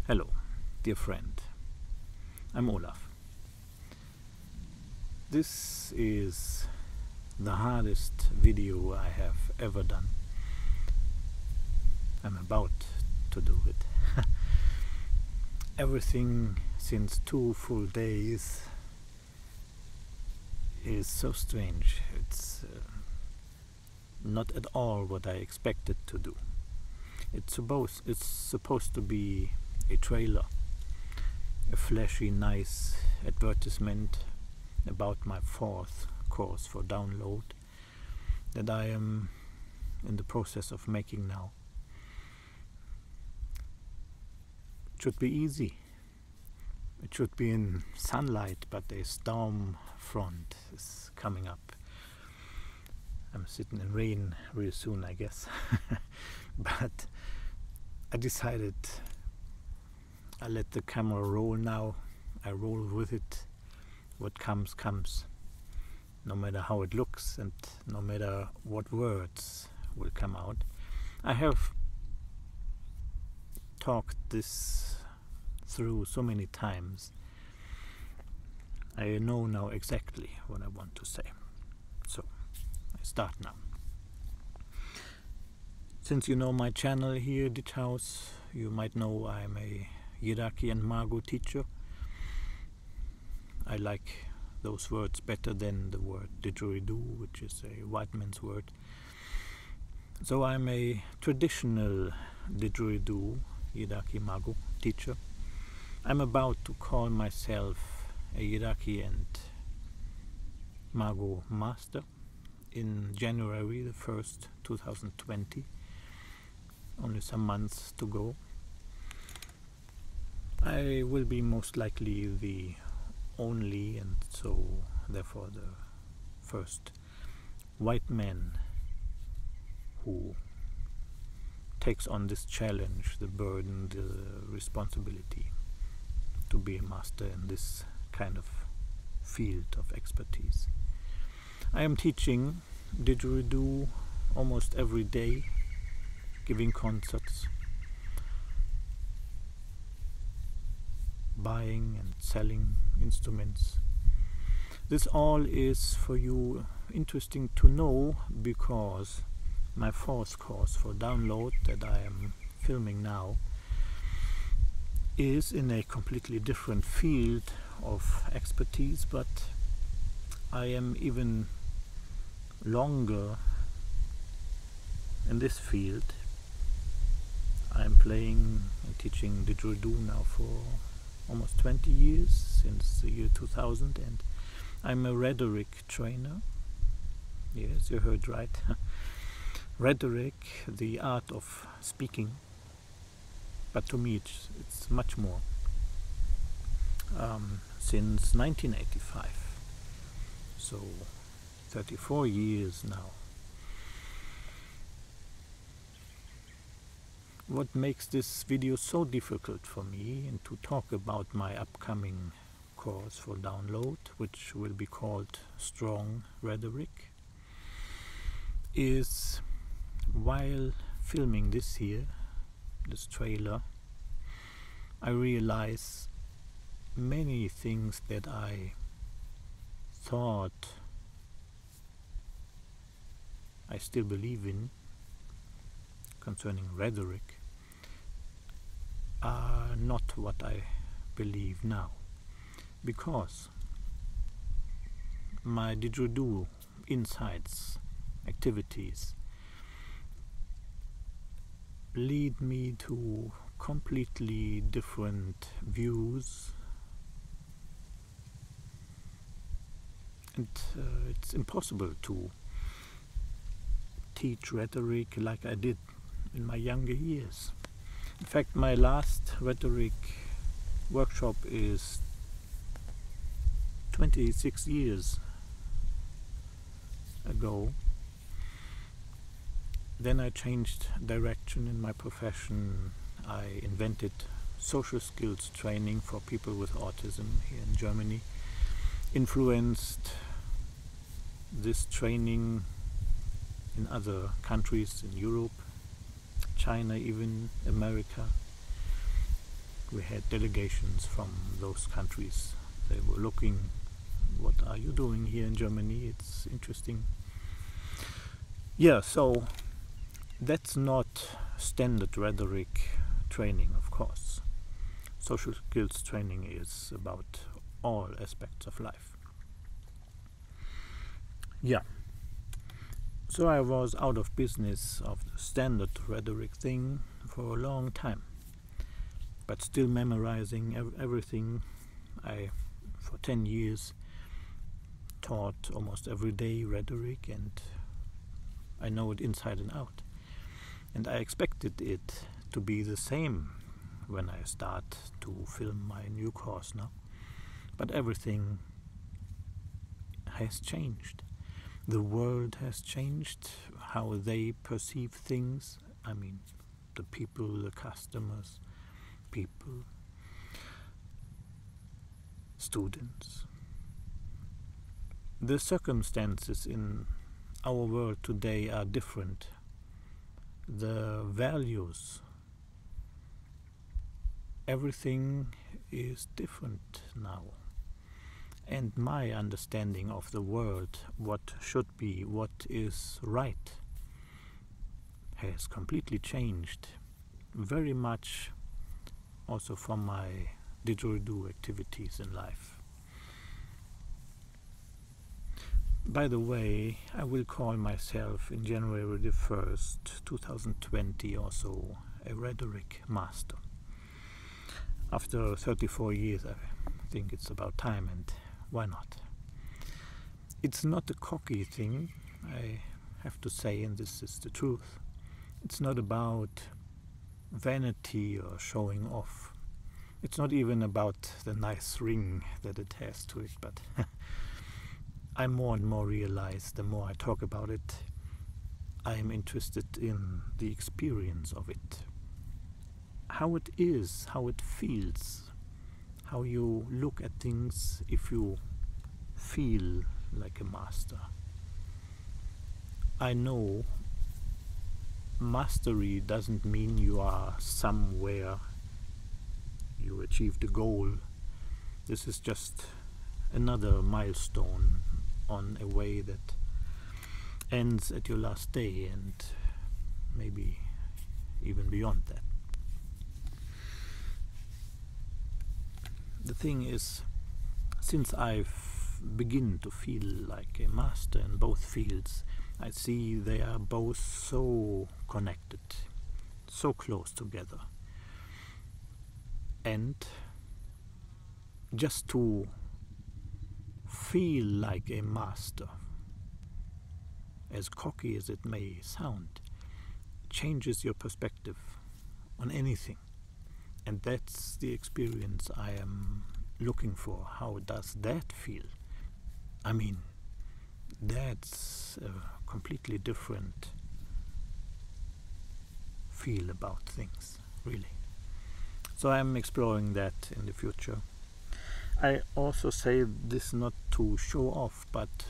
Hello, dear friend. I'm Olaf. This is the hardest video I have ever done. I'm about to do it. Everything since 2 full days is so strange. It's not at all what I expected to do. It's supposed to be a trailer, a flashy, nice advertisement about my 4th course for download that I am in the process of making now. It should be easy. It should be in sunlight, but a storm front is coming up. I'm sitting in rain real soon, I guess. But I decided I let the camera roll now. I roll with it. What comes, comes. No matter how it looks and no matter what words will come out. I have talked this through so many times. I know now exactly what I want to say. So, I start now. Since you know my channel here, Ditch House, you might know I'm a Yidaki and Margot teacher. I like those words better than the word didgeridoo, which is a white man's word. So I'm a traditional didgeridoo Yidaki Margot teacher. I'm about to call myself a Yidaki and Margot master in January the 1st, 2020. Only some months to go. I will be most likely the only, and so therefore the first white man who takes on this challenge, the burden, the responsibility to be a master in this kind of field of expertise. I am teaching didgeridoo almost every day, giving concerts, buying and selling instruments. This all is for you interesting to know because my 4th course for download that I am filming now is in a completely different field of expertise, but I am even longer in this field. I'm playing and teaching didgeridoo now for almost 20 years, since the year 2000, and I'm a rhetoric trainer. Yes, you heard right. Rhetoric, the art of speaking, but to me it's much more. Since 1985, so 34 years now. What makes this video so difficult for me and to talk about my upcoming course for download, which will be called Strong Rhetoric, is while filming this trailer, I realize many things that I thought I still believe in concerning rhetoric are not what I believe now, because my didgeridoo insights, activities lead me to completely different views, and it's impossible to teach rhetoric like I did in my younger years. In fact, my last rhetoric workshop is 26 years ago. Then I changed direction in my profession. I invented social skills training for people with autism here in Germany, influenced this training in other countries in Europe, China, even America, we had delegations from those countries. They were looking, what are you doing here in Germany? It's interesting. Yeah, so that's not standard rhetoric training, of course. Social skills training is about all aspects of life. Yeah. So I was out of business of the standard rhetoric thing for a long time, but still memorizing everything. I, for 10 years, taught almost every day rhetoric, and I know it inside and out. And I expected it to be the same when I start to film my new course now. But everything has changed. The world has changed, how they perceive things. I mean, the people, the customers, people, students. The circumstances in our world today are different. The values, everything is different now. And my understanding of the world, what should be, what is right, has completely changed. Very much also from my didgeridoo activities in life. By the way, I will call myself in January the 1st, 2020 also a rhetoric master. After 34 years, I think it's about time, and why not? It's not a cocky thing, I have to say, and this is the truth. It's not about vanity or showing off. It's not even about the nice ring that it has to it, but I more and more realize, the more I talk about it, I am interested in the experience of it. How it is, how it feels, how you look at things if you feel like a master. I know mastery doesn't mean you are somewhere, you achieved a goal. This is just another milestone on a way that ends at your last day, and maybe even beyond that. The thing is, since I've begun to feel like a master in both fields, I see they are both so connected, so close together. And just to feel like a master, as cocky as it may sound, changes your perspective on anything. And that's the experience I am looking for. How does that feel? I mean, that's a completely different feel about things, really. So I'm exploring that in the future. I also say this not to show off, but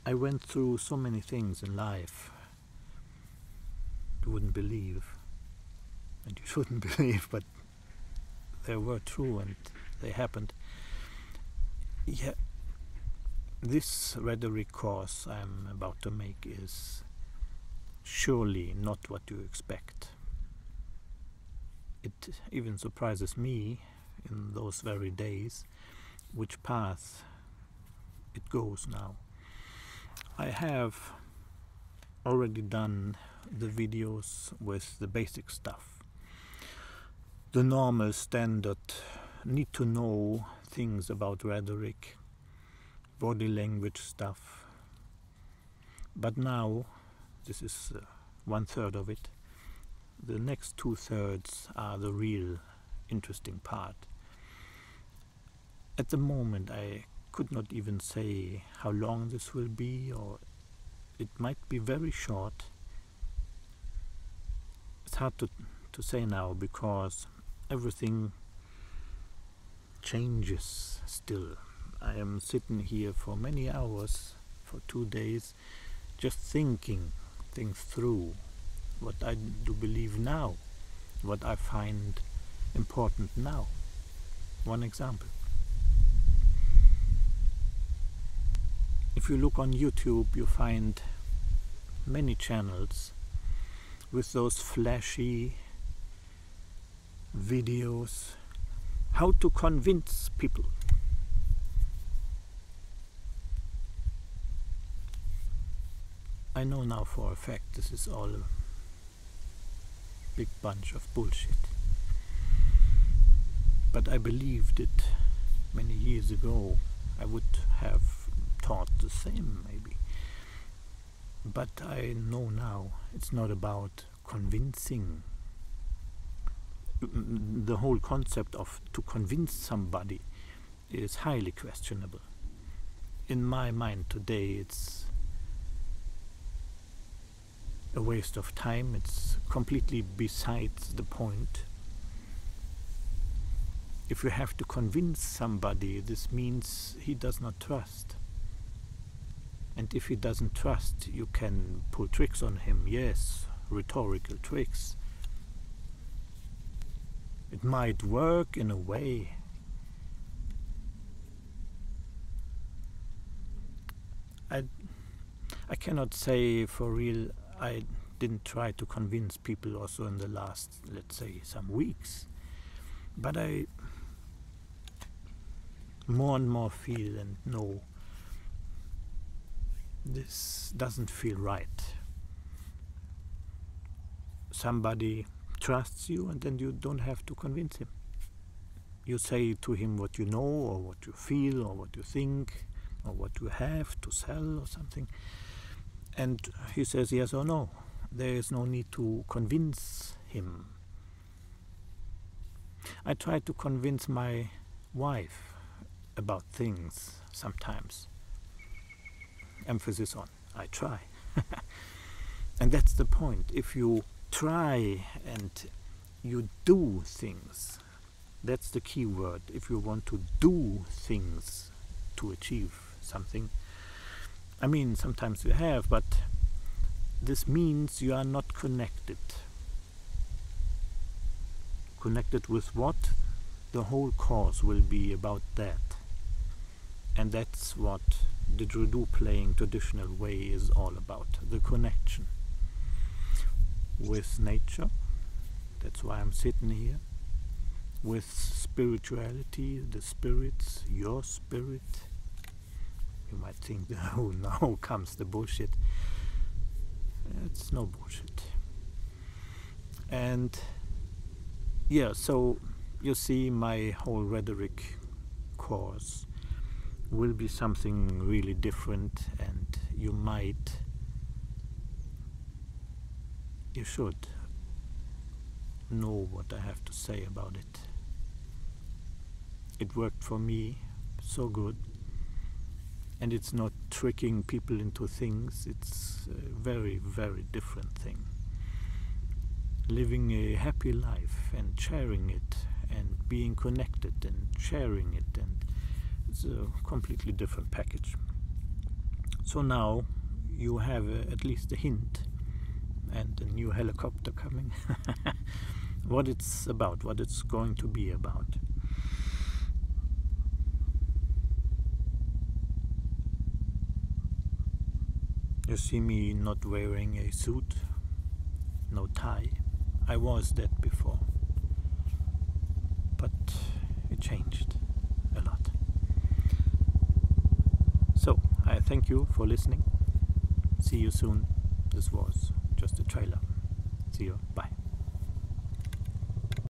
I went through so many things in life you wouldn't believe, and you shouldn't believe, but they were true and they happened. Yeah, this rhetoric course I'm about to make is surely not what you expect. It even surprises me in those very days which path it goes now. I have already done the videos with the basic stuff, the normal standard need to know things about rhetoric, body language stuff. But now, this is 1/3 of it. The next 2/3 are the real interesting part. At the moment I could not even say how long this will be, or it might be very short. It's hard to say now, because everything changes still. I am sitting here for many hours, for 2 days, just thinking things through, what I do believe now, what I find important now. One example. If you look on YouTube, you find many channels with those flashy videos, how to convince people. I know now for a fact this is all a big bunch of bullshit. But I believed it many years ago. I would have thought the same, maybe. But I know now it's not about convincing. The whole concept of to convince somebody is highly questionable. In my mind today, it's a waste of time. It's completely besides the point. If you have to convince somebody, this means he does not trust. And if he doesn't trust, you can pull tricks on him. Yes, rhetorical tricks. It might work in a way. I cannot say for real I didn't try to convince people also in the last, let's say, some weeks. But I more and more feel and know this doesn't feel right. Somebody trusts you and then you don't have to convince him. You say to him what you know or what you feel or what you think or what you have to sell or something, and he says yes or no. There is no need to convince him. I try to convince my wife about things sometimes. Emphasis on I try. And that's the point. If you try and you do things, that's the key word. If you want to do things to achieve something, I mean, sometimes you have, but this means you are not connected. Connected with what? The whole course will be about that. And that's what the didgeridoo playing traditional way is all about. The connection with nature. That's why I'm sitting here. With spirituality, the spirits, your spirit. You might think, oh, now comes the bullshit. It's no bullshit. And yeah, so you see, my whole rhetoric course will be something really different, and you should know what I have to say about it. It worked for me so good, and it's not tricking people into things. It's a very, very different thing. Living a happy life and sharing it and being connected and sharing it, and it's a completely different package. So now you have at least a hint, and a new helicopter coming. What it's about, what it's going to be about. You see me not wearing a suit, no tie. I was that before, but it changed a lot. So I thank you for listening. See you soon. This was just a trailer. See you. Bye.